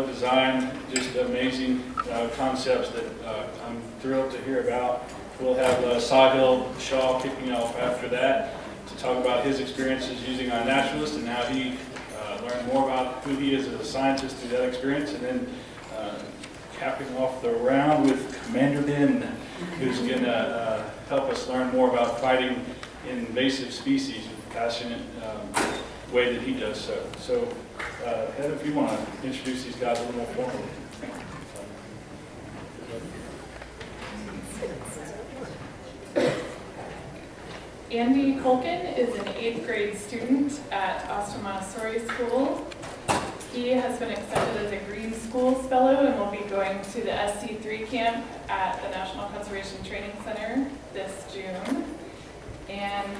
Design, just amazing concepts that I'm thrilled to hear about. We'll have Sahil, Shah kicking off after that to talk about his experiences using iNaturalist and how he learned more about who he is as a scientist through that experience, and then capping off the round with Commander Ben, who's going to help us learn more about fighting invasive species with a passionate way that he does so. So, Heather, if you want to introduce these guys a little more formally. Andy Kuhlken is an 8th grade student at Austin Montessori School. He has been accepted as a Green Schools Fellow and will be going to the SC3 camp at the National Conservation Training Center this June. And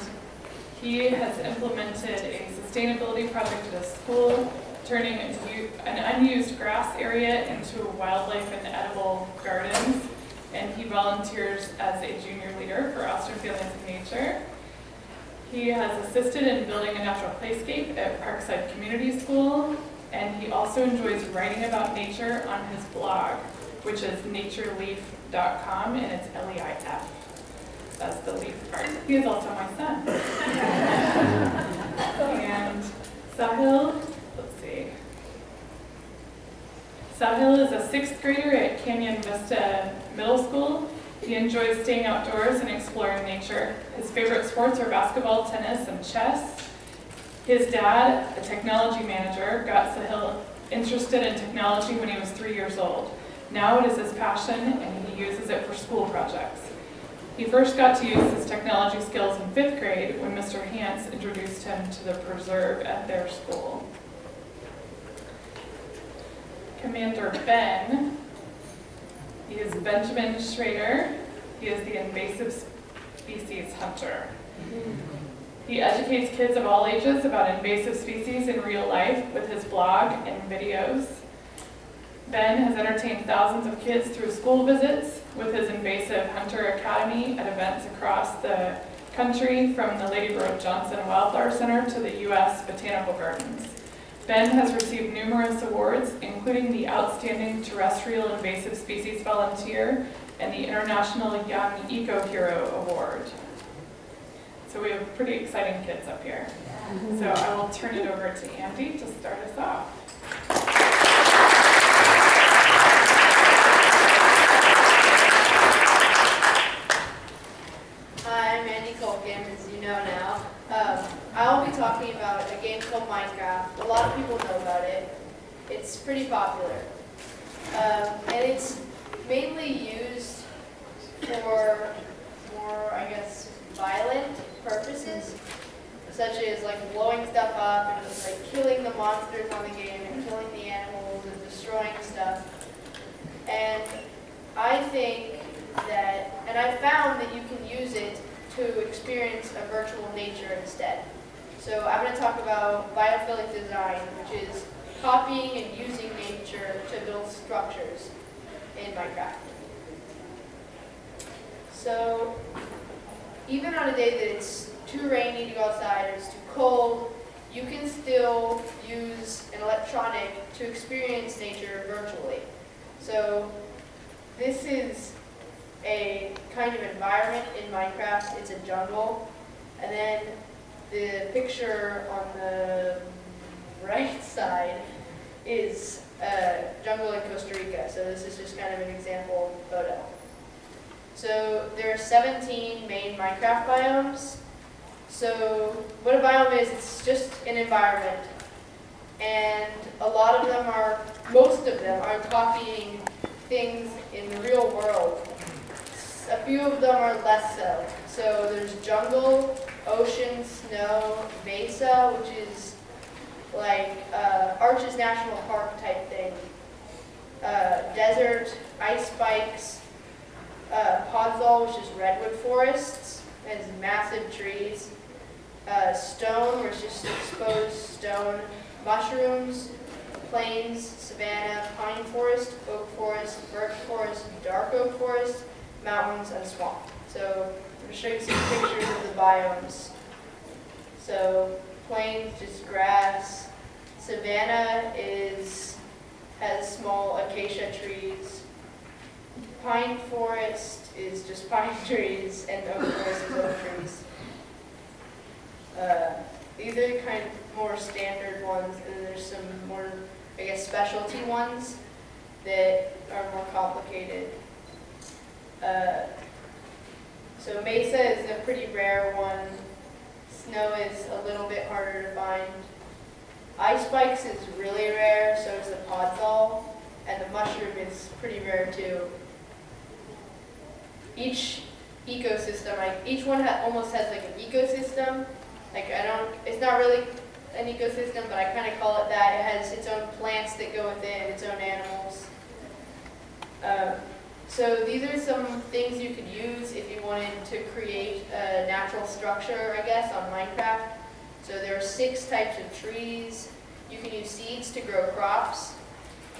he has implemented a sustainability project at his school, turning an unused grass area into wildlife and edible gardens. And he volunteers as a junior leader for Austin Families of Nature. He has assisted in building a natural playscape at Parkside Community School, and he also enjoys writing about nature on his blog, which is natureleaf.com, and it's L-E-I-F. That's the leaf part. He is also my son. And Sahil, let's see. Sahil is a 6th grader at Canyon Vista Middle School. He enjoys staying outdoors and exploring nature. His favorite sports are basketball, tennis, and chess. His dad, a technology manager, got Sahil interested in technology when he was 3 years old. Now it is his passion, and he uses it for school projects. He first got to use his technology skills in 5th grade when Mr. Hans introduced him to the preserve at their school. Commander Ben, he is Benjamin Shrader. He is the invasive species hunter. He educates kids of all ages about invasive species in real life with his blog and videos. Ben has entertained thousands of kids through school visits with his Invasive Hunter Academy at events across the country, from the Lady Bird Johnson Wildflower Center to the U.S. Botanical Gardens. Ben has received numerous awards, including the Outstanding Terrestrial Invasive Species Volunteer and the International Young Eco Hero Award. So we have pretty exciting kids up here. So I will turn it over to Andy to start us off. Hi, I'm Andy Kuhlken, as you know now. I'll be talking about a game called Minecraft. A lot of people know about it. It's pretty popular. And it's mainly used for more, I guess, violent purposes, such as like blowing stuff up and just like killing the monsters on the game and killing the animals and destroying stuff. And I think that, and I found that you can use it to experience a virtual nature instead. So I'm going to talk about biophilic design, which is copying and using nature to build structures in Minecraft. So even on a day that it's too rainy to go outside or it's too cold, you can still use an electronic to experience nature virtually. So this is a kind of environment in Minecraft. It's a jungle, and then the picture on the right side is a jungle in Costa Rica. So this is just kind of an example photo. So there are 17 main Minecraft biomes. So what a biome is, it's just an environment. And a lot of them are, most of them are copying things in the real world. A few of them are less so. So there's jungle, ocean, snow, mesa, which is like Arches National Park type thing. Desert, ice spikes, podzol, which is redwood forests, has massive trees. Stone, where it's just exposed stone. Mushrooms, plains, savanna, pine forest, oak forest, birch forest, dark oak forest, mountains, and swamp. So I'm going to show you some pictures of the biomes. So plains, just grass. Savanna is has small acacia trees. Pine forest is just pine trees, and oak forest is oak trees. These are kind of more standard ones, and then there's some more, I guess, specialty ones that are more complicated. So mesa is a pretty rare one. Snow is a little bit harder to find. Ice spikes is really rare, so is the podzol, and the mushroom is pretty rare too. Each ecosystem, each one almost has like an ecosystem. Like it's not really an ecosystem, but I kind of call it that. It has its own plants that go with it, its own animals. So these are some things you could use if you wanted to create a natural structure, I guess, on Minecraft. So there are 6 types of trees. You can use seeds to grow crops.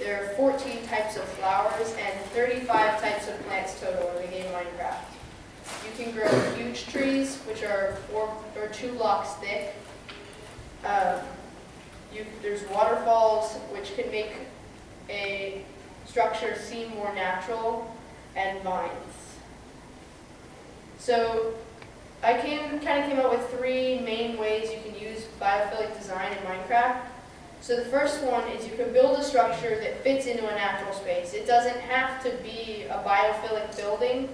There are 14 types of flowers and 35 types of plants total in the game Minecraft. You can grow huge trees, which are 2 blocks thick. There's waterfalls, which can make a structure seem more natural, and vines. So I kind of came up with 3 main ways you can use biophilic design in Minecraft. So the first one is you can build a structure that fits into a natural space. It doesn't have to be a biophilic building,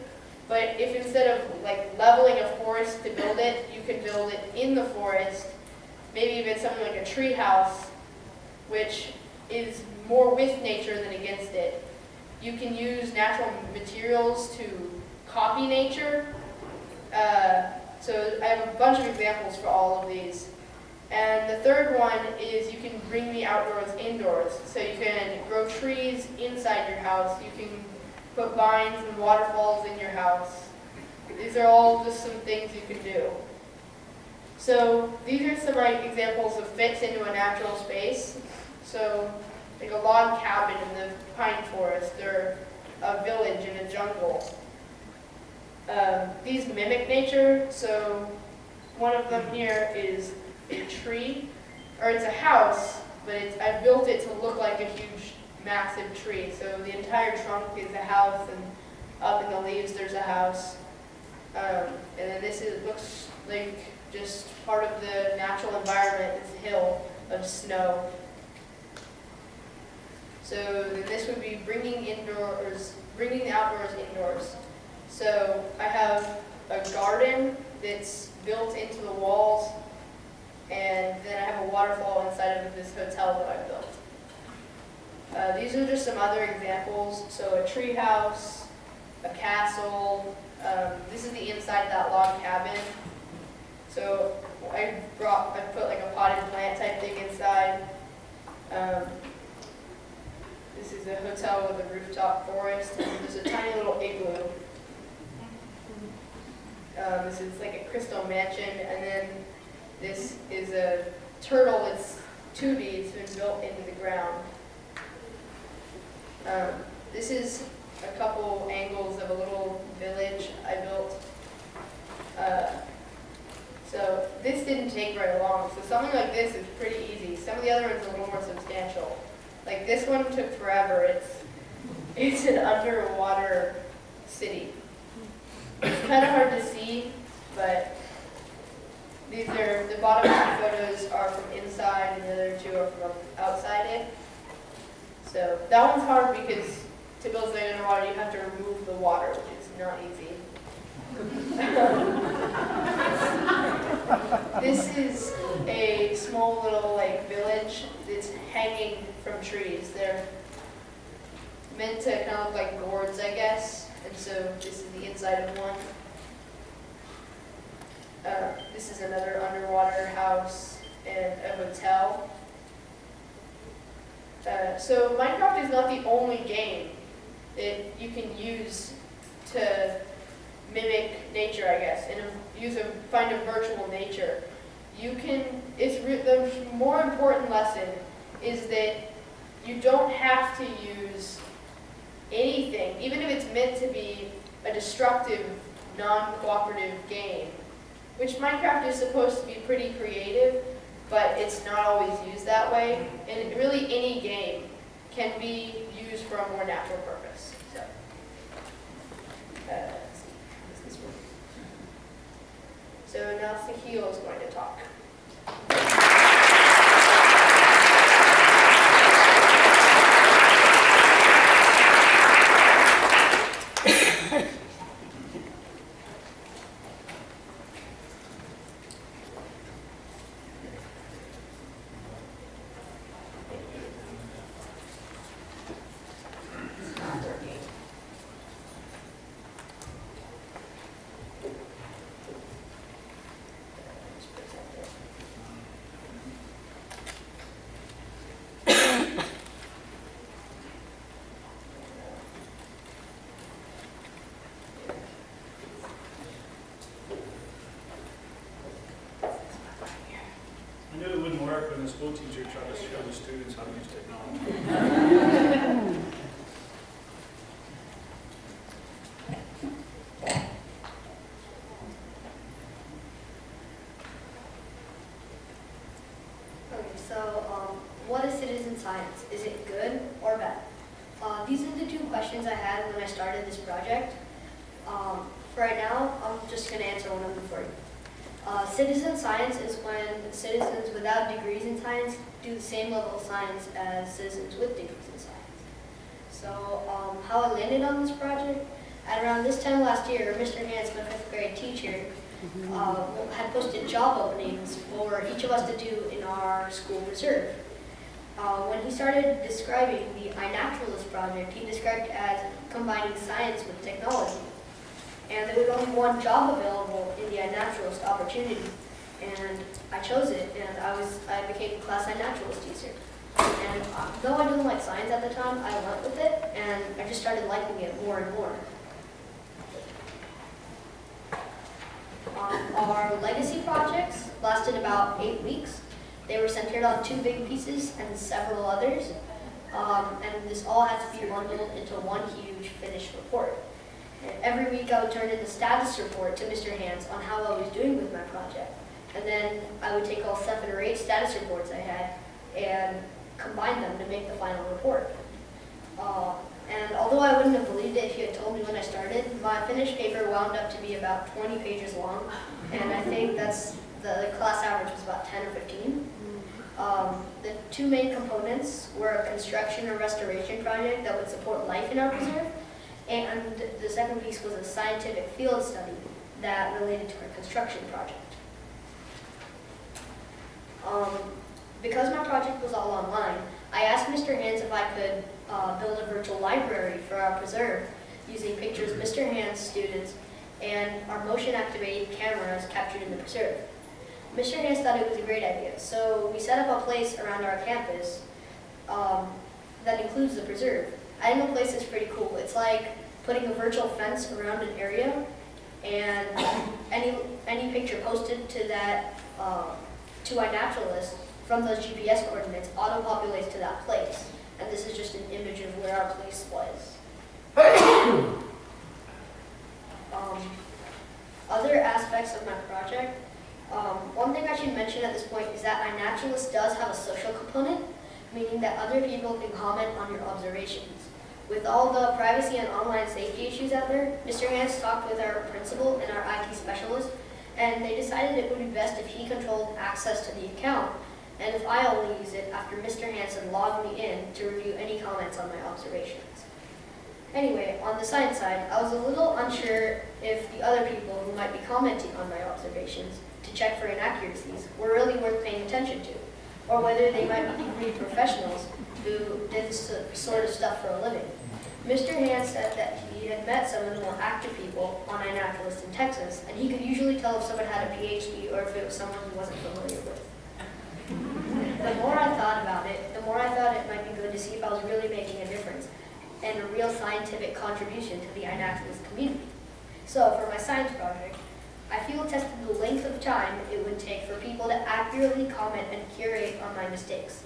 but if instead of like leveling a forest to build it, you can build it in the forest, maybe even something like a tree house, which is more with nature than against it. You can use natural materials to copy nature. So I have a bunch of examples for all of these. And the third one is you can bring the outdoors indoors. So you can grow trees inside your house. You can put vines and waterfalls in your house. These are all just some things you can do. So these are some examples of fits into a natural space. So like a log cabin in the pine forest, or a village in a jungle. These mimic nature, so one of them here is a tree, or it's a house, but I built it to look like a huge, massive tree. So the entire trunk is a house, and up in the leaves there's a house. And then looks like just part of the natural environment, this hill of snow. So then this would be bringing the outdoors indoors. So I have a garden that's built into the walls, and then I have a waterfall inside of this hotel that I built. These are just some other examples. So a tree house, a castle. This is the inside of that log cabin. So I put like a potted plant type thing inside. This is a hotel with a rooftop forest, and there's a tiny little igloo. This is like a crystal mansion, and then this is a turtle. It's 2D. It's been built into the ground. This is a couple angles of a little village I built. So this didn't take very long. So something like this is pretty easy. Some of the other ones are a little more substantial. Like this one took forever. It's an underwater city. It's kind of hard to see, but the bottom 2 photos are from inside, and the other 2 are from outside it. So that one's hard because to build something underwater, you have to remove the water, which is not easy. This is a small little village that's hanging from trees. They're meant to kind of look like gourds, I guess. And so this is the inside of one. This is another underwater house and a hotel. So Minecraft is not the only game that you can use to mimic nature, I guess, and find a virtual nature. The more important lesson is that you don't have to use anything, even if it's meant to be a destructive, non-cooperative game, which Minecraft is supposed to be pretty creative, but it's not always used that way. And really any game can be used for a more natural purpose. So, let's see, how does this work? So now Sahil is going to talk. I knew it wouldn't work when the school teacher tried to show the students how to use technology. Okay, so what is citizen science? Is it good or bad? These are the two questions I had when I started this project. For right now, I'm just going to answer one of them for you. Citizen science is when citizens without degrees in science do the same level of science as citizens with degrees in science. So how I landed on this project, at around this time last year, Mr. Hans, my 5th grade teacher, had posted job openings for each of us to do in our school reserve. When he started describing the iNaturalist project, he described it as combining science with technology. And there was only one job available in the iNaturalist opportunity, and I chose it, and I became a class iNaturalist teacher. And though I didn't like science at the time, I went with it, and I just started liking it more and more. Our legacy projects lasted about 8 weeks. They were centered on 2 big pieces and several others, and this all had to be bundled into one huge finished report. And every week I would turn in the status report to Mr. Hans on how I was doing with my project. And then I would take all 7 or 8 status reports I had and combine them to make the final report. And although I wouldn't have believed it if you had told me when I started, my finished paper wound up to be about 20 pages long, and I think that's the class average was about 10 or 15. The 2 main components were a construction or restoration project that would support life in our preserve, and the second piece was a scientific field study that related to our construction project. Because my project was all online, I asked Mr. Hans if I could build a virtual library for our preserve using pictures of Mr. Hans' students and our motion-activated cameras captured in the preserve. Mr. Hans thought it was a great idea, so we set up a place around our campus that includes the preserve. I think the place is pretty cool. It's like putting a virtual fence around an area, and any picture posted to that to iNaturalist from those GPS coordinates auto-populates to that place. And this is just an image of where our place was. Other aspects of my project, one thing I should mention at this point is that iNaturalist does have a social component, meaning that other people can comment on your observations. With all the privacy and online safety issues out there, Mr. Hans talked with our principal and our IT specialist, and they decided it would be best if he controlled access to the account, and if I only use it after Mr. Hansen logged me in to review any comments on my observations. Anyway, on the science side, I was a little unsure if the other people who might be commenting on my observations to check for inaccuracies were really worth paying attention to, or whether they might be degree professionals who did this sort of stuff for a living. Mr. Hans said that he had met some of the more active people on iNaturalist in Texas, and he could usually tell if someone had a PhD or if it was someone he wasn't familiar with. The more I thought about it, the more I thought it might be good to see if I was really making a difference and a real scientific contribution to the iNaturalist community. So for my science project, I field tested the length of time it would take for people to accurately comment and curate on my mistakes.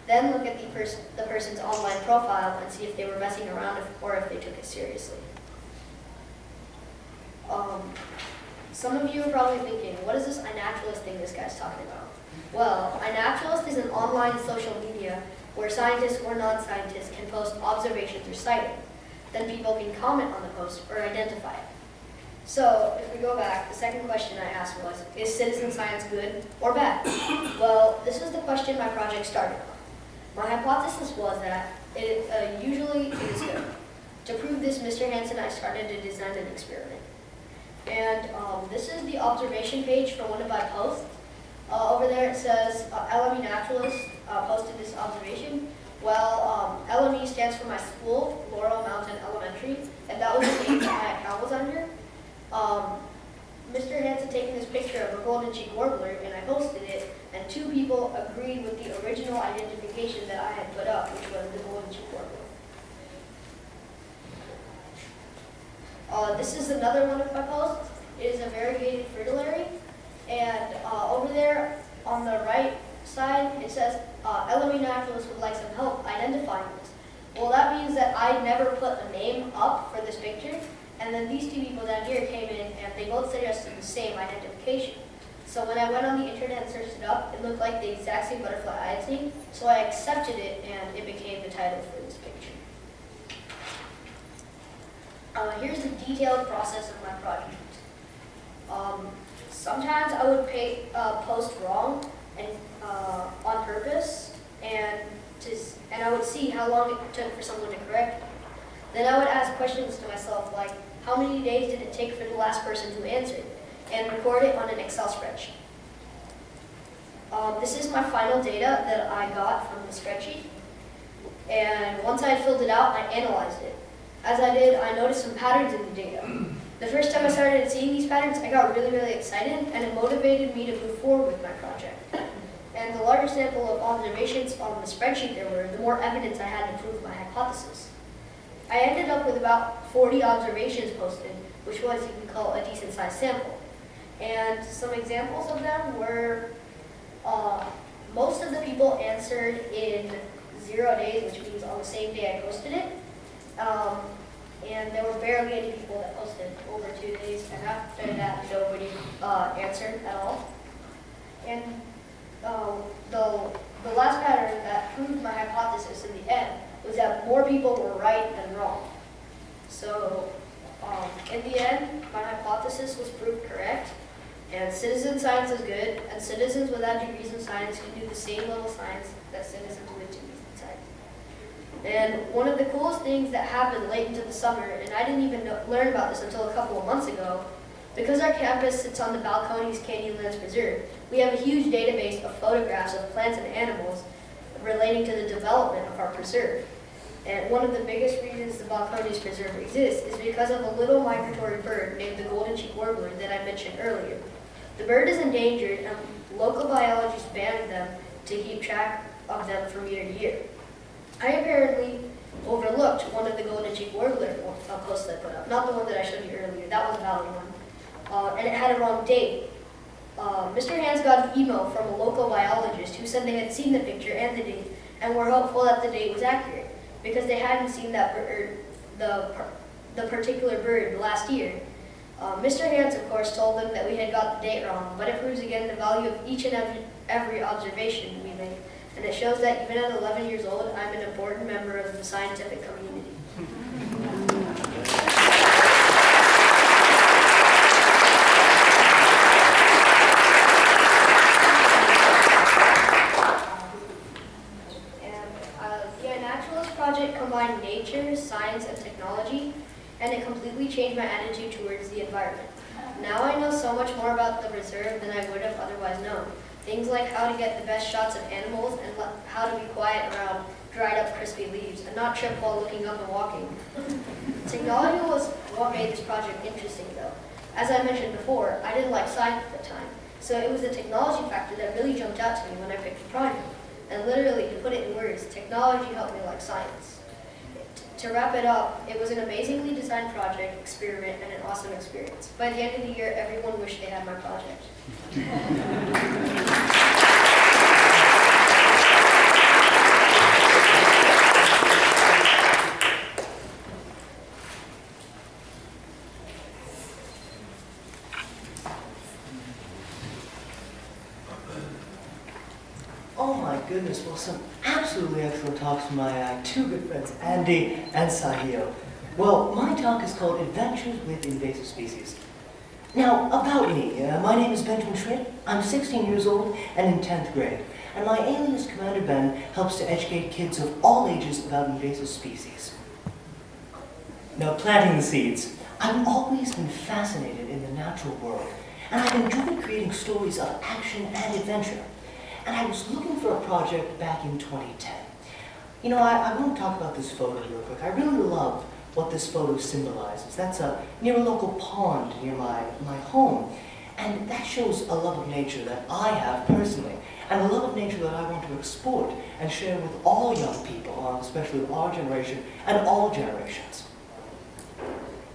Then look at the person's online profile and see if they were messing around or if they took it seriously. Some of you are probably thinking, what is this iNaturalist thing this guy's talking about? Well, iNaturalist is an online social media where scientists or non-scientists can post observations or sightings. Then people can comment on the post or identify it. So, if we go back, the second question I asked was, is citizen science good or bad? Well, this is the question my project started on. My hypothesis was that usually it is good. To prove this, Mr. Hansen and I started to design an experiment. And this is the observation page for one of my posts. Over there it says, iNaturalist posted this observation. Well, LME stands for my school, Laurel Mountain Elementary, and that was the name that my account was under. Mr. Hansen taken this picture of a golden cheek warbler, and I posted it, and 2 people agreed with the original identification that I had put up, which was the golden cheek warbler. This is another one of my posts. It is a variegated fritillary, and over there on the right side it says LME Naturalist would like some help identifying this. Well, that means that I never put a name up for this picture, and then these 2 people down here came in and they both suggested the same identification. So when I went on the internet and searched it up, it looked like the exact same butterfly I had seen, so I accepted it and it became the title for this picture. Here's the detailed process of my project. Sometimes I would post wrong and on purpose, and I would see how long it took for someone to correct me. Then I would ask questions to myself like, how many days did it take for the last person to answer, and record it on an Excel spreadsheet. This is my final data that I got from the spreadsheet, and once I had filled it out, I analyzed it. As I did, I noticed some patterns in the data. The first time I started seeing these patterns, I got really, really excited, and it motivated me to move forward with my project. And the larger sample of observations on the spreadsheet there were, the more evidence I had to prove my hypothesis. I ended up with about 40 observations posted, which was, you can call, a decent-sized sample. And some examples of them were, most of the people answered in 0 days, which means on the same day I posted it. And there were barely any people that posted over 2 days, and after that, nobody answered at all. And the last pattern that proved my hypothesis in the end was that more people were right than wrong. So, in the end, my hypothesis was proved correct, and citizen science is good, and citizens without degrees in science can do the same level of science that citizens with degrees in science. And one of the coolest things that happened late into the summer, and I didn't even learn about this until a couple of months ago, because our campus sits on the Balcones Canyonlands Preserve, we have a huge database of photographs of plants and animals relating to the development of our preserve. And one of the biggest reasons the Balcones Preserve exists is because of a little migratory bird named the golden cheek warbler that I mentioned earlier. The bird is endangered, and local biologists banned them to keep track of them from year to year. I apparently overlooked one of the golden cheek warbler posts I put up, not the one that I showed you earlier. That was a valid one, and it had a wrong date. Mr. Hans got an email from a local biologist who said they had seen the picture and the date and were hopeful that the date was accurate because they hadn't seen that bird, the particular bird last year. Mr. Hans, of course, told them that we had got the date wrong, but it proves again the value of each and every observation we make, and it shows that even at 11 years old, I'm an important member of the scientific community. Combined nature, science, and technology, and it completely changed my attitude towards the environment. Now I know so much more about the reserve than I would have otherwise known. Things like how to get the best shots of animals and how to be quiet around dried up crispy leaves and not trip while looking up and walking. Technology was what made this project interesting though. As I mentioned before, I didn't like science at the time, so it was the technology factor that really jumped out to me when I picked the project. And literally, to put it in words, technology helped me like science. To wrap it up, it was an amazingly designed project, experiment, and an awesome experience. By the end of the year, everyone wished they had my project. Oh my goodness, well, some absolutely excellent talks from my two good friends, Andy and Sahil. Well, my talk is called Adventures with Invasive Species. Now, about me, my name is Benjamin Schmidt. I'm 16 years old and in 10th grade. And my alias, Commander Ben, helps to educate kids of all ages about invasive species. Now, planting the seeds. I've always been fascinated in the natural world, and I've enjoyed creating stories of action and adventure. And I was looking for a project back in 2010. You know, I want to talk about this photo real quick. I really love what this photo symbolizes. That's near a local pond near my home. And that shows a love of nature that I have personally, and a love of nature that I want to export and share with all young people, especially our generation and all generations.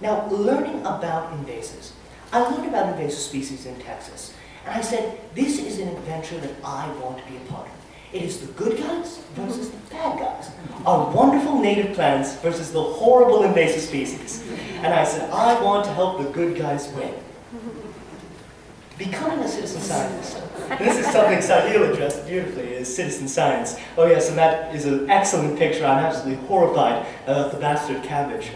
Now, learning about invasives. I learned about invasive species in Texas, and I said, this is an adventure that I want to be a part of. It is the good guys versus the bad guys. Our wonderful native plants versus the horrible invasive species. And I said, I want to help the good guys win. Becoming a citizen scientist. This is something Sahil addressed beautifully, is citizen science. Oh yes, and that is an excellent picture. I'm absolutely horrified about the bastard cabbage.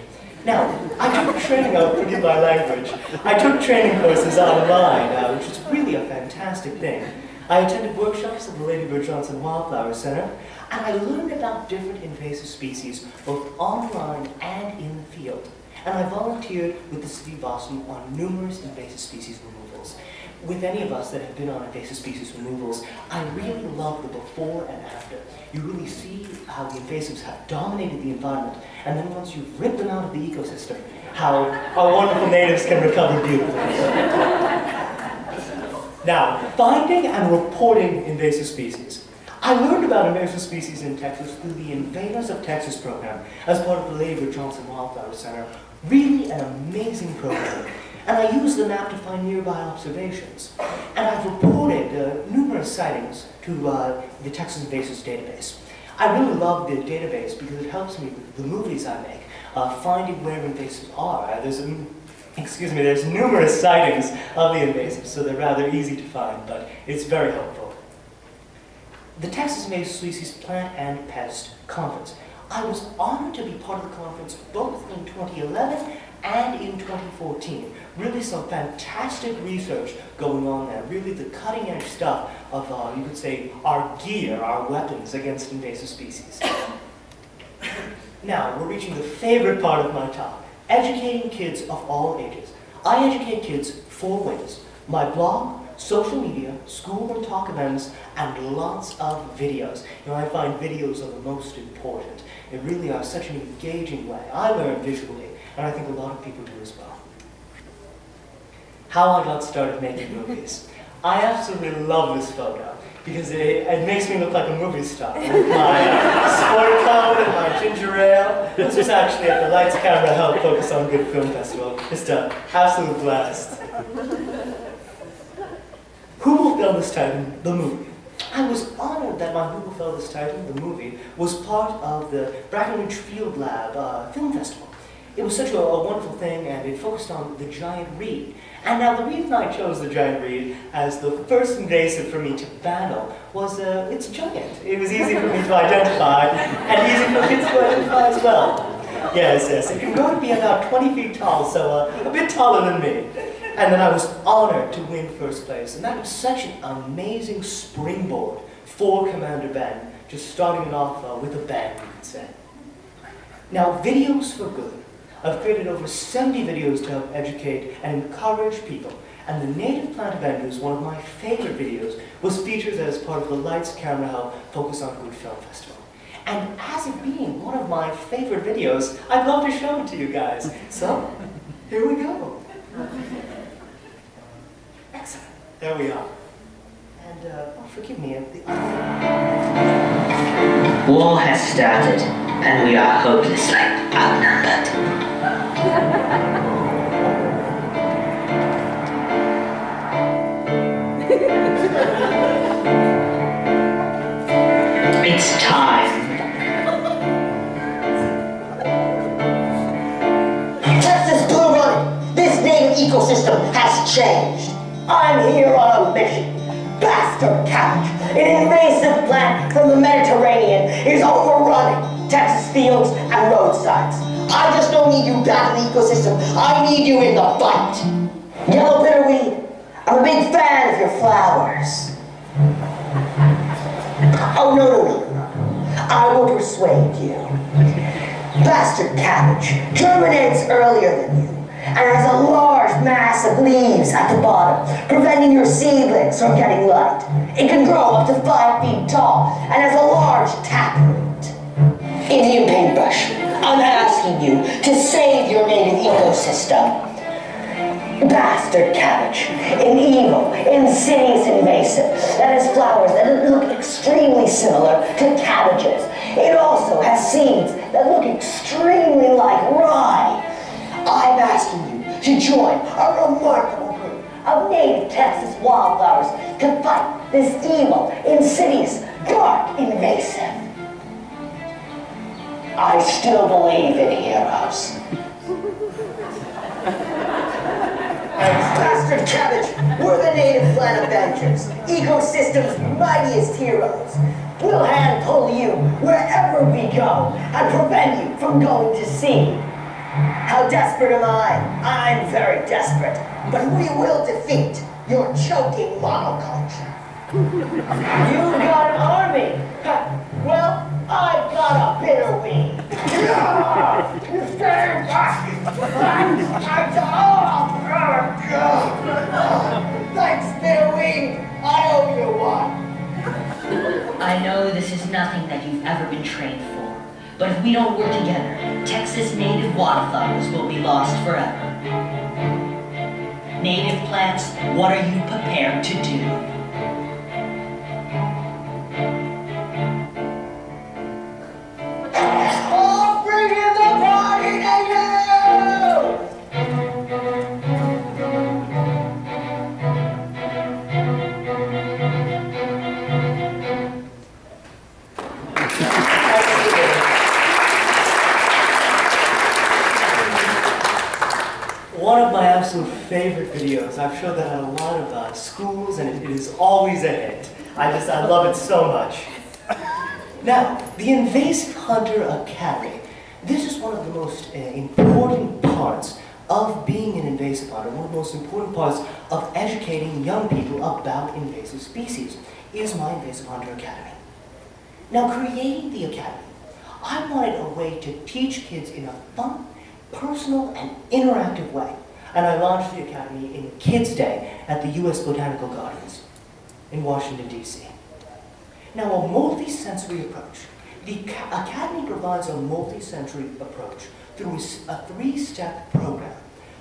Now, I took training, I'll forgive my language, I took training courses online, which is really a fantastic thing. I attended workshops at the Lady Bird Johnson Wildflower Center, and I learned about different invasive species, both online and in the field. And I volunteered with the City of Boston on numerous invasive species removals. With any of us that have been on invasive species removals, I really love the before and after. You really see how the invasives have dominated the environment, and then once you've ripped them out of the ecosystem, how our wonderful natives can recover beautifully. Now, finding and reporting invasive species. I learned about invasive species in Texas through the Invaders of Texas program as part of the Lady Bird Johnson Wildflower Center. Really an amazing program. And I used the map to find nearby observations. And I've reported numerous sightings to the Texas Invasives database. I really love the database because it helps me with the movies I make, finding where invasives are. There's numerous sightings of the invasives, so they're rather easy to find, but it's very helpful. The Texas Invasive Species Plant and Pest Conference. I was honored to be part of the conference both in 2011 and in 2014. Really some fantastic research going on there. Really the cutting edge stuff of, you could say, our gear, our weapons against invasive species. Now, we're reaching the favorite part of my talk. Educating kids of all ages. I educate kids 4 ways. My blog, social media, school and talk events, and lots of videos. You know, I find videos are the most important. They really are such an engaging way. I learn visually, and I think a lot of people do as well. How I got started making movies. I absolutely love this photo because it makes me look like a movie star. With my sport coat and my ginger ale. This was actually at the Lights Camera Help Focus on Good Film Festival. Just an absolute blast. Who Will Fill This Titan, the movie. I was honored that my Who Will Fill This Titan, the movie, was part of the Breckenridge Field Lab Film Festival. It was such a wonderful thing, and it focused on the giant reed. And now the reason I chose the giant reed as the first invasive for me to battle was it's giant. It was easy for me to identify, and easy for kids to identify as well. Yes, it can grow to be about 20 feet tall, so a bit taller than me. And then I was honored to win first place, and that was such an amazing springboard for Commander Ben, just starting it off with a bang, you could say. Now, videos for good. I've created over 70 videos to help educate and encourage people. And the Native Plant Avengers, one of my favorite videos, was featured as part of the Lights Camera Help Focus on Good Film Festival. And as it being one of my favorite videos, I'd love to show it to you guys. So, here we go. Excellent. There we are. And, forgive me, War has started, and we are hopelessly outnumbered. It's time. Texas Blue Run, this native ecosystem has changed. I'm here on a mission. Bastard cabbage, An invasive plant from the Mediterranean is overrunning Texas fields and roadsides. I just don't need you back in the ecosystem. I need you in the fight. Yellow bitterweed, I'm a big fan of your flowers. Oh, no. I will persuade you. Bastard cabbage germinates earlier than you and has a large mass of leaves at the bottom, preventing your seedlings from getting light. It can grow up to 5 feet tall and has a large taproot. Indian paintbrush, I'm asking you to save your native ecosystem. Bastard cabbage, an evil, insidious invasive that has flowers that look extremely similar to cabbages. It also has seeds that look extremely like rye. I'm asking you to join a remarkable group of native Texas wildflowers to fight this evil, insidious, dark invasive. I still believe in heroes. Bastard cabbage, we're the native plant Avengers, ecosystem's mightiest heroes. We'll hand-pull you wherever we go and prevent you from going to sea. How desperate am I? I'm very desperate, but we will defeat your choking monoculture. You've got an army. Well, I've got a bitterweed. Stay back! Thanks, bitterweed. I owe you one. I know this is nothing that you've ever been trained for, but if we don't work together, Texas native wildflowers will be lost forever. Native plants, what are you prepared to do? One of my absolute favorite videos. I've showed that at a lot of schools, and it is always a hit. I love it so much. Now, the Invasive Hunter Academy. This is one of the most important parts of being an invasive hunter. One of the most important parts of educating young people about invasive species is my Invasive Hunter Academy. Now, creating the academy, I wanted a way to teach kids in a fun, personal, and interactive way. And I launched the Academy in Kids Day at the U.S. Botanical Gardens in Washington, D.C. Now, a multi-sensory approach. The Academy provides a multi-sensory approach through a 3-step program.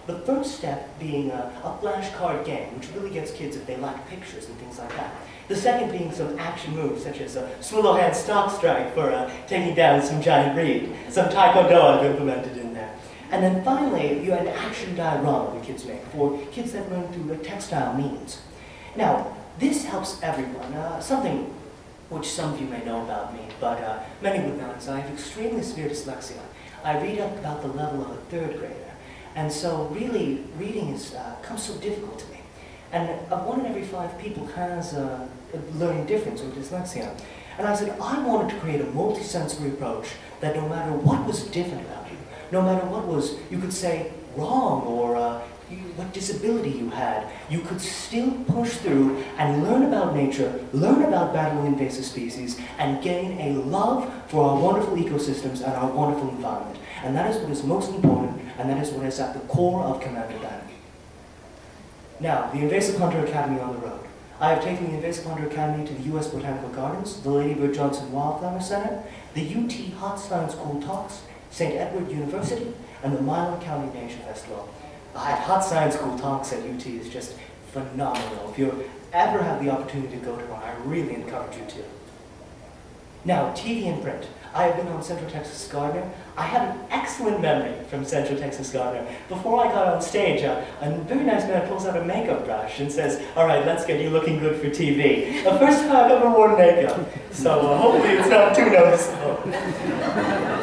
The first step being a flashcard game, which really gets kids if they like pictures and things like that. The second being some action moves, such as a swivel hand stock strike for taking down some giant reed. Some taekwondo I've implemented in there. And then finally, you have an action diorama the kids make for kids that learn through textile means. Now, this helps everyone. Something which some of you may know about me, but many would not, is I have extremely severe dyslexia. I read up about the level of a 3rd grader. And so really, reading is comes so difficult to me. And 1 in every 5 people has a learning difference or dyslexia. And I said, I wanted to create a multi-sensory approach that no matter what was different about you, no matter what was, you could say, wrong or what disability you had, you could still push through and learn about nature, learn about battling invasive species, and gain a love for our wonderful ecosystems and our wonderful environment. And that is what is most important, and that is what is at the core of Commander Banner. Now, the Invasive Hunter Academy on the road. I have taken the Invasive Hunter Academy to the U.S. Botanical Gardens, the Lady Bird Johnson Wildflower Center, the UT Hot Science Cool Talks, St. Edward University, and the Milan County Nature Festival. Hot Science Cool Talks at UT is just phenomenal. If you ever have the opportunity to go to one, I really encourage you to. Now, TV and print. I have been on Central Texas Gardener. I have an excellent memory from Central Texas Gardener. Before I got on stage, a very nice man pulls out a makeup brush and says, all right, let's get you looking good for TV. The first time I've ever worn makeup, so hopefully it's not too noticeable.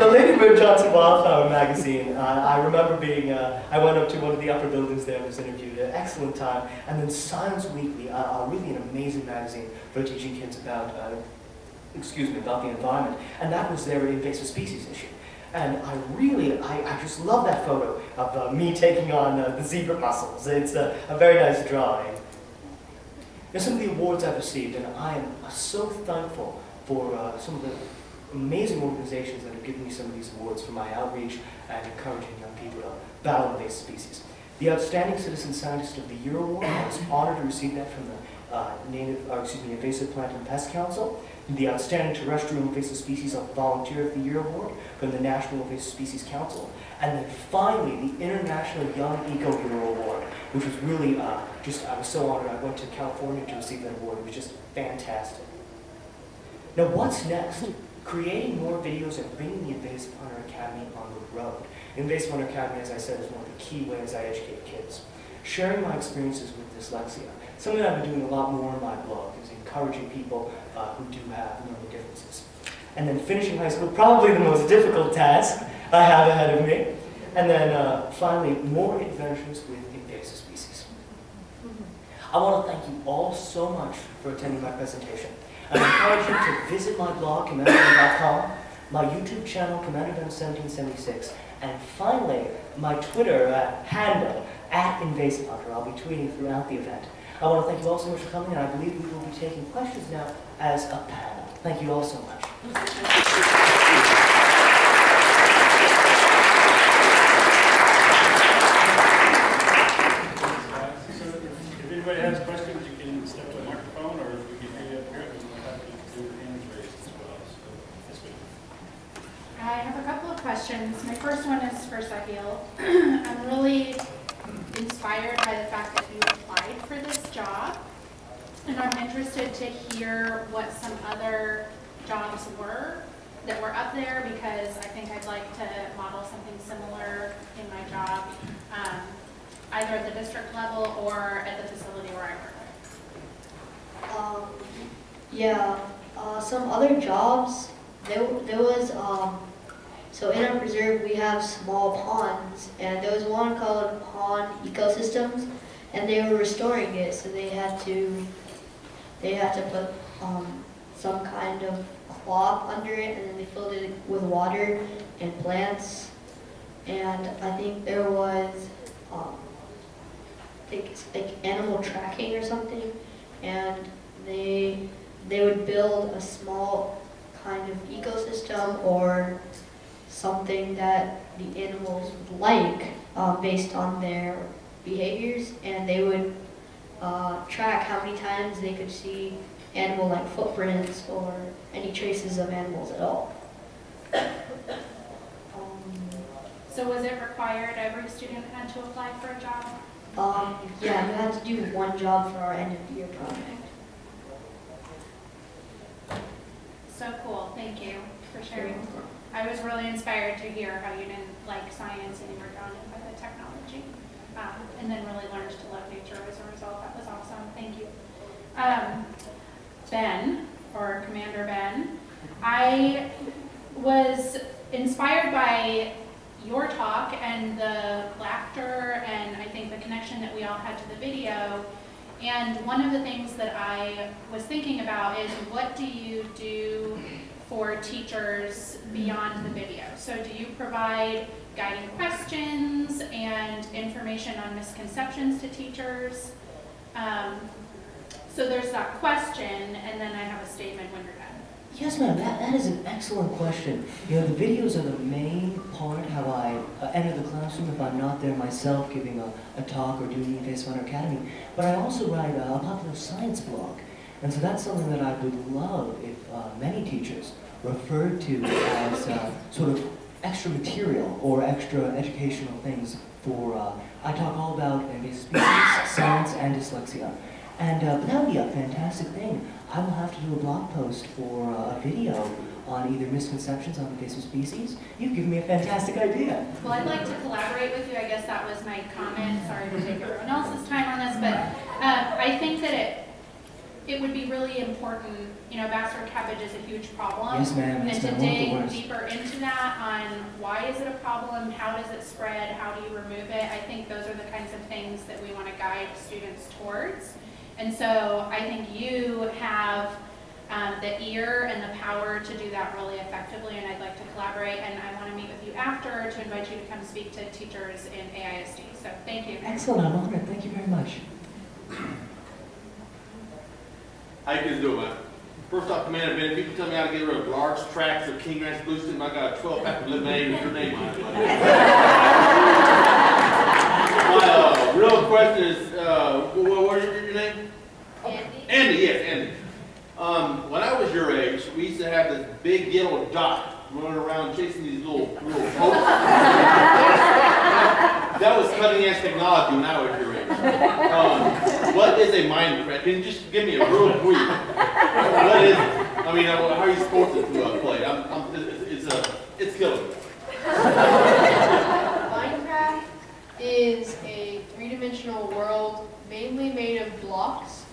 the Lady Bird Johnson Wildflower magazine, I remember being, I went up to one of the upper buildings there and was interviewed, an excellent time. And then Science Weekly, really an amazing magazine for teaching kids about, about the environment. And that was their invasive species issue. And I just love that photo of me taking on the zebra mussels. It's a very nice drawing. There's some of the awards I've received, and I am so thankful for some of the amazing organizations that have given me some of these awards for my outreach and encouraging young people to battle invasive species. The Outstanding Citizen Scientist of the Year Award, I was honored to receive that from the Invasive Plant and Pest Council. The Outstanding Terrestrial Invasive Species Volunteer of the Year Award from the National Invasive Species Council. And then finally, the International Young Eco Hero Award, which was really I was so honored. I went to California to receive that award. It was just fantastic. Now what's next? Creating more videos and bringing the Invasive Hunter Academy on the road. Invasive Hunter Academy, as I said, is one of the key ways I educate kids. Sharing my experiences with dyslexia. Something I've been doing a lot more in my blog is encouraging people who do have learning differences. And then finishing high school, probably the most difficult task I have ahead of me. And then finally, more adventures with invasive species. I want to thank you all so much for attending my presentation. I encourage you to visit my blog, commanderben.com, my YouTube channel, commanderben1776, and finally, my Twitter handle, @InvasiveHunter. I'll be tweeting throughout the event. I want to thank you all so much for coming, and I believe we will be taking questions now as a panel. Thank you all so much. If anybody has questions, you can step to the microphone, or if we can hear you up here, we'll have to do the hands raised as well. So, yes, ma'am. I have a couple of questions. My first one is for Sahil. I'm really inspired by the fact that you applied for this job, and I'm interested to hear what some other jobs were that were up there, because I think I'd like to model something similar in my job, either at the district level or at the facility where I work. Some other jobs, there was, so in our preserve we have small ponds, and there was one called Pond Ecosystems, and they were restoring it, so they had to put some kind of cloth under it, and then they filled it with water and plants. And I think there was like animal tracking or something, and they would build a small kind of ecosystem or something that the animals would like based on their behaviors, and they would track how many times they could see animal-like footprints or any traces of animals at all. So was it required every student had to apply for a job? Yeah, you had to do one job for our end-of-the-year project. So cool, thank you for sharing. I was really inspired to hear how you didn't like science and you were drawn in by the technology, and then really learned to love nature as a result. That was awesome, thank you. Ben, or Commander Ben, I was inspired by your talk and the laughter and I think the connection that we all had to the video. And one of the things that I was thinking about is, what do you do for teachers beyond the video? So do you provide guiding questions and information on misconceptions to teachers? So there's that question, and then I have a statement when you're done. Yes, ma'am, that is an excellent question. You know, the videos are the main part, how I enter the classroom if I'm not there myself giving a talk or doing the Invasive Hunter Academy. But I also write a popular science blog. And so that's something that I would love if many teachers referred to as sort of extra material or extra educational things for, I talk all about invasive species, science, and dyslexia. And but that would be a fantastic thing. I will have to do a blog post for a video on either misconceptions on invasive species. You've given me a fantastic idea. Well, I'd like to collaborate with you. I guess that was my comment. Sorry to take everyone else's time on this, but I think that it would be really important, you know, bastard cabbage is a huge problem. Yes, ma'am. Yes, And to ma'am. One of the dig worst. deeper into that on why is it a problem, how does it spread, how do you remove it, I think those are the kinds of things that we want to guide students towards. And so I think you have the ear and the power to do that really effectively, and I'd like to collaborate, and I want to meet with you after to invite you to come speak to teachers in AISD. So thank you. Excellent. I'm honored. Thank you very much. How you guys doing, man? First off, Commander Ben, if you can tell me how to get rid of large tracts of King Ranch Blue Stem, I got a 12-pack of lemonade with your name on it, buddy. My real question is, what is your name? Andy? Andy, yes, Andy. When I was your age, we used to have this big yellow dot running around chasing these little boats. That was cutting edge technology when I was your age. What is a Minecraft? Can you just give me a real brief? What is it? I mean, how are you supposed to play it? It's killing me. Minecraft is a three-dimensional world mainly made of blocks,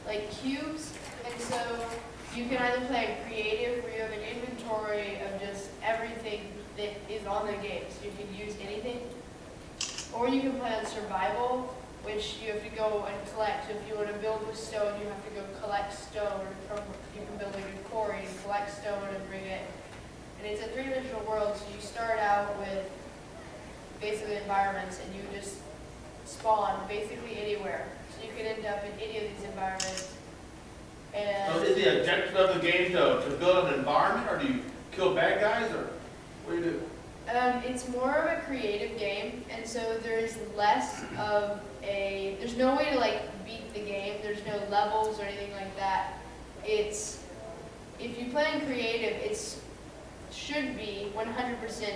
like cubes, and so you can either play creative where you have an inventory of just everything that is on the game, so you can use anything, or you can play on survival, which you have to go and collect. So if you want to build with stone, you have to go collect stone from, you can build like a quarry and collect stone and bring it. And it's a three-dimensional world, so you start out with basically environments and you just spawn basically anywhere. So you can end up in any of these environments. And So is the objective of the game to build an environment, or do you kill bad guys, or what do you do? it's more of a creative game, and so there's less of a, there's no way to like beat the game, there's no levels or anything like that. It's, if you play in creative, it's should be 100%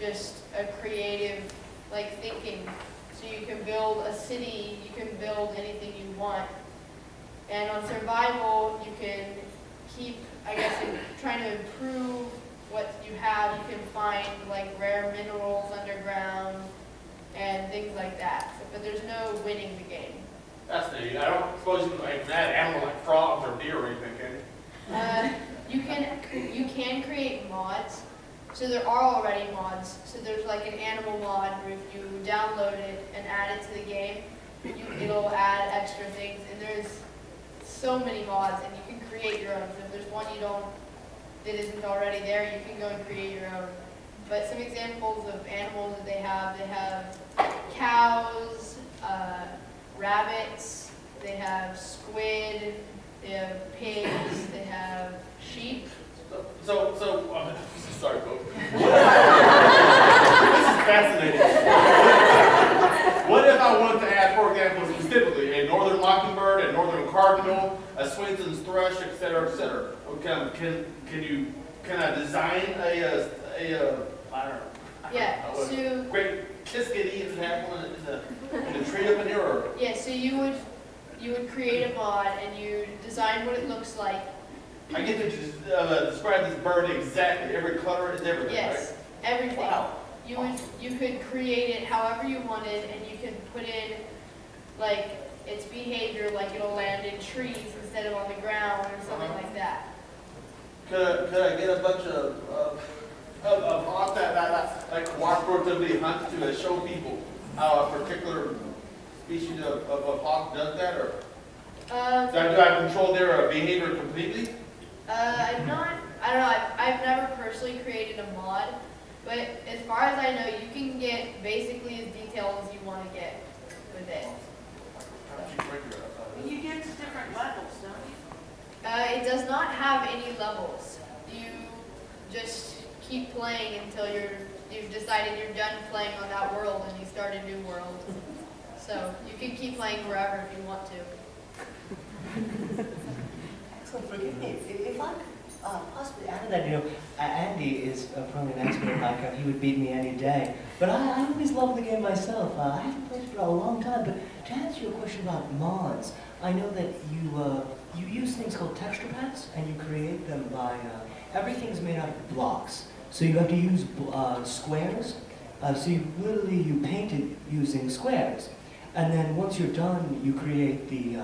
just a creative like thinking. So you can build a city, you can build anything you want. And on survival, you can keep, I guess, trying to improve what you have. You can find like rare minerals underground and things like that. So, but there's no winning the game. That's neat. I don't suppose you can like add animals like frogs or deer or anything, can you? You can create mods. So there are already mods. So there's like an animal mod where if you download it and add it to the game, it'll add extra things. And there's so many mods, and you can create your own. So if there's one you don't, that isn't already there, you can go and create your own. But some examples of animals that they have cows, rabbits, they have squid, they have pigs, they have sheep. So sorry, folks. This is fascinating. What if I wanted to add, for example, specifically a northern mockingbird, a northern cardinal, a Swainson's thrush, etc., etc.? Can I design a I don't know. Yeah. So great Kiskadee and have one in a tree up in here, or? yeah. So you would create a mod and you design what it looks like. I get to describe this bird exactly. Every color is everything, Yes, right? everything. Wow. You could create it however you wanted, and you could put in like its behavior, like it'll land in trees instead of on the ground or something like that. Could I get a bunch of hawks that like cooperatively hunt to show people how a particular species of hawk does that, or do I control their behavior completely? I don't know. I've never personally created a mod, but as far as I know, you can get basically as detailed as you want to get with it. You get to different levels, don't you? It does not have any levels. You just keep playing until you've decided you're done playing on that world and you start a new world. So you can keep playing wherever if you want to. Excellent. Forgive me if I could possibly add to that. You know, Andy is probably an expert in Minecraft. He would beat me any day. But I always loved the game myself. I haven't played it for a long time. But to answer your question about mods, I know that you use things called texture packs, and you create them by everything's made out of blocks. So you have to use squares. So you paint it using squares, and then once you're done, you create the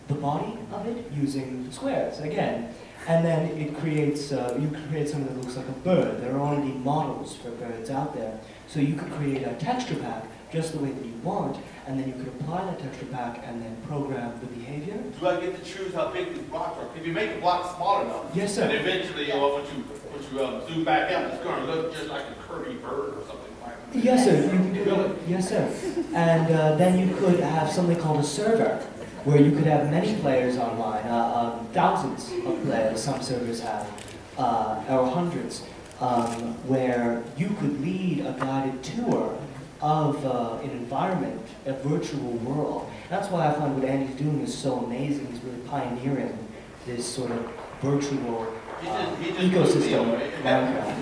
the body of it using squares again. And then it creates, you create something that looks like a bird. There are already models for birds out there. So you could create a texture pack just the way that you want, and then you could apply that texture pack and then program the behavior. Do I get to choose how big these blocks are? If you make a block small enough, yes, sir. And eventually, when you zoom back out, it's going to look just like a curvy bird or something like that. Yes, sir. You can do it. Yes, sir. And then you could have something called a server, where you could have many players online, thousands of players, some servers have, or hundreds, where you could lead a guided tour of an environment, a virtual world. That's why I find what Andy's doing is so amazing. He's really pioneering this sort of virtual ecosystem of Minecraft.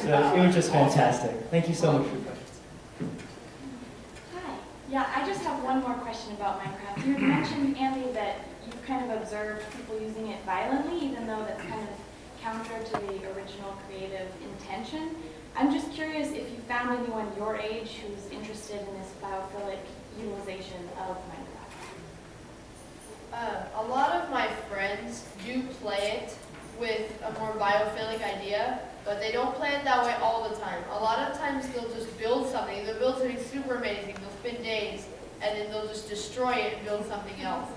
So it was just fantastic. Thank you so much for your questions. Hi. Yeah, I just have one more question about Minecraft. You had mentioned, Andy, that you've kind of observed people using it violently, even though that's kind of counter to the original creative intention. I'm just curious if you found anyone your age who's interested in this biophilic utilization of Minecraft. A lot of my friends do play it with a more biophilic idea, but they don't play it that way all the time. A lot of times they'll just build something. They'll build something super amazing. They'll spend days, and then they'll just destroy it and build something else.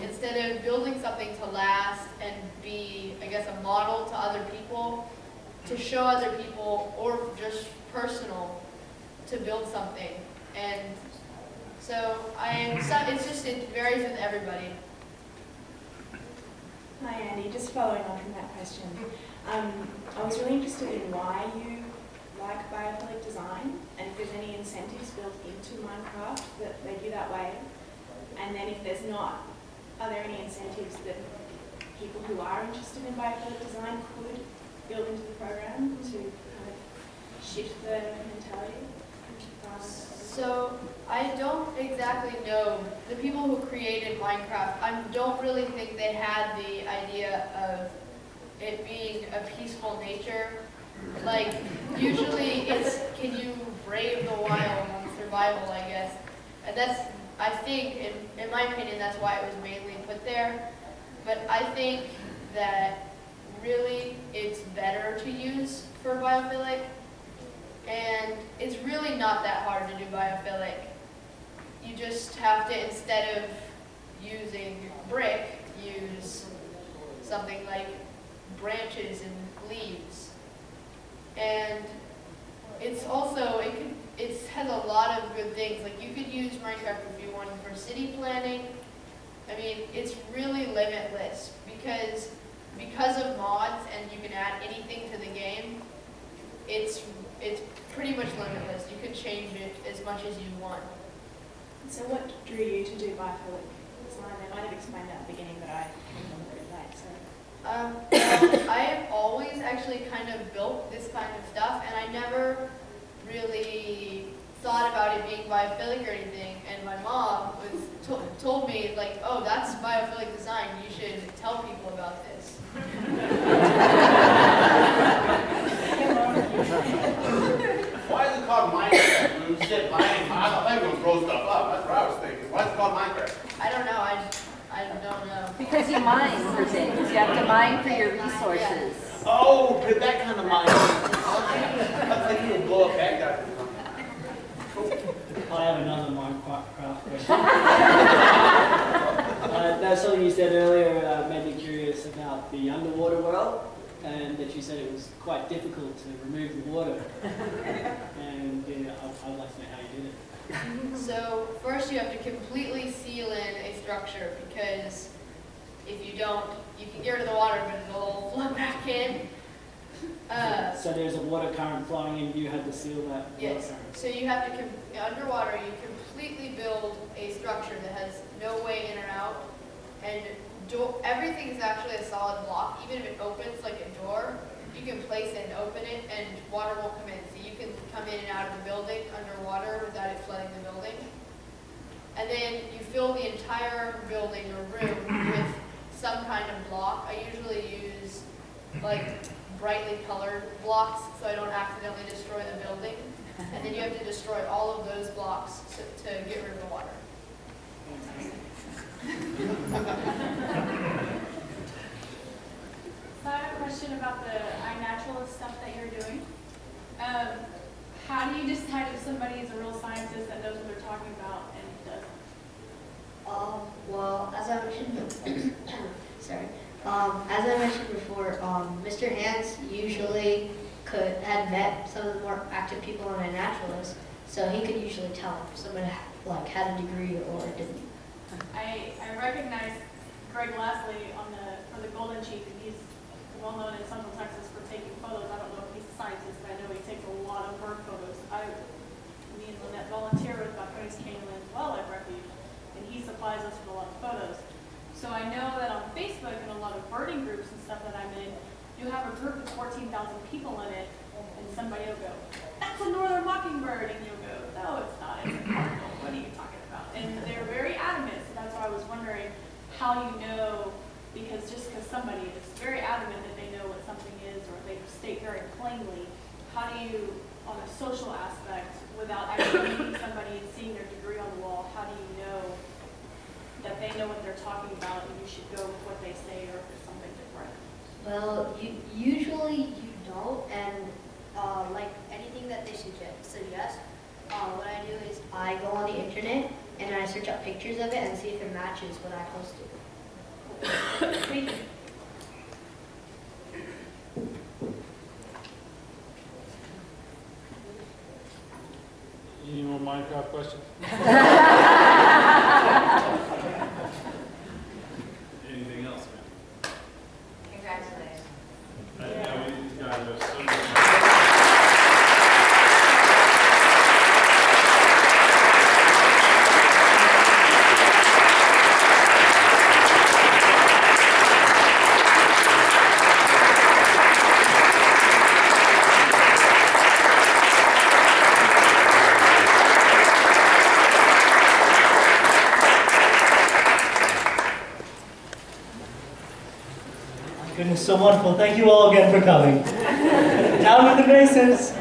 Instead of building something to last and be, I guess, a model to other people, to show other people, or just personal, to build something. And so it varies with everybody. Hi, Andy. Just following on from that question. I was really interested in why you like biophilic design, and if there's any incentives built into Minecraft that they do that way. And then if there's not, are there any incentives that people who are interested in biophilic design could build into the program to kind of shift the mentality? So I don't exactly know. The people who created Minecraft, I don't really think they had the idea of it being a peaceful nature. Like, usually it's, can you brave the wild on survival, I guess. And that's, I think, in my opinion, that's why it was mainly put there. But I think that really it's better to use for biophilic. And it's really not that hard to do biophilic. You just have to, instead of using brick, use something like branches and leaves. And it's also, it has a lot of good things. Like, you could use Minecraft if you wanted for city planning. I mean, it's really limitless because of mods, and you can add anything to the game. It's pretty much limitless. You can change it as much as you want. So what drew you to do biophilic design? I might have explained that at the beginning, but I remember it late. So. I have always actually kind of built this kind of stuff, and I never really thought about it being biophilic or anything. And my mom told me, like, oh, that's biophilic design. You should tell people about this. Why is it called Minecraft? When you said Minecraft, I thought they were going to throw stuff up. That's what I was thinking. Why is it called Minecraft? I don't know. I don't know. Because you mine for things. You have to mine for your resources. Oh, that kind of mining. I think you would blow up that guy. I have another Minecraft question. That's something you said earlier made me curious about the underwater world, and that you said it was quite difficult to remove the water. And I'd like to know how you did it. So first you have to completely seal in a structure, because if you don't, you can get rid of the water, but it'll all flood back in. So there's a water current flowing in, you had to seal that water Yes. current. So you have to, underwater, you completely build a structure that has no way in or out, and everything is actually a solid block. Even if it opens like a door, you can place it and open it, and water won't come in. So you can come in and out of the building underwater without it flooding the building. And then you fill the entire building or room with some kind of block. I usually use like brightly colored blocks so I don't accidentally destroy the building. And then you have to destroy all of those blocks to get rid of the water. So I have a question about the iNaturalist stuff that you're doing. How do you decide if somebody is a real scientist that knows what they're talking about and doesn't? Well, as I mentioned, sorry. As I mentioned before, Mr. Hans usually had met some of the more active people on iNaturalist, so he could usually tell if someone had a degree or didn't. I recognize Greg Lasley for the Golden Chief, and he's well known in Central Texas for taking photos. I don't know if he's a scientist, but I know he takes a lot of bird photos. Me and Lynette volunteer with Buckwheat Canyonlands Wildlife Refuge, and he supplies us with a lot of photos. So I know that on Facebook and a lot of birding groups and stuff that I'm in, you have a group with 14,000 people in it, and somebody will go, "That's a northern mockingbird," and you'll go, "No, it's not. It's a cardinal. What are you talking about?" And they're very adamant, so that's why I was wondering how you know, because just because somebody is very adamant that they know what something is, or they state very plainly, how do you, on a social aspect, without actually meeting somebody and seeing their degree on the wall, how do you know that they know what they're talking about and you should go with what they say, or if it's something different? Well, usually you don't, and like anything that they suggest, what I do is I go on the internet and I search up pictures of it and see if it matches what I posted. Thank you. Any more Minecraft questions? Anything else, man? Congratulations. Yeah, these guys are so much. Goodness, so wonderful. Thank you all again for coming. Down with the bases.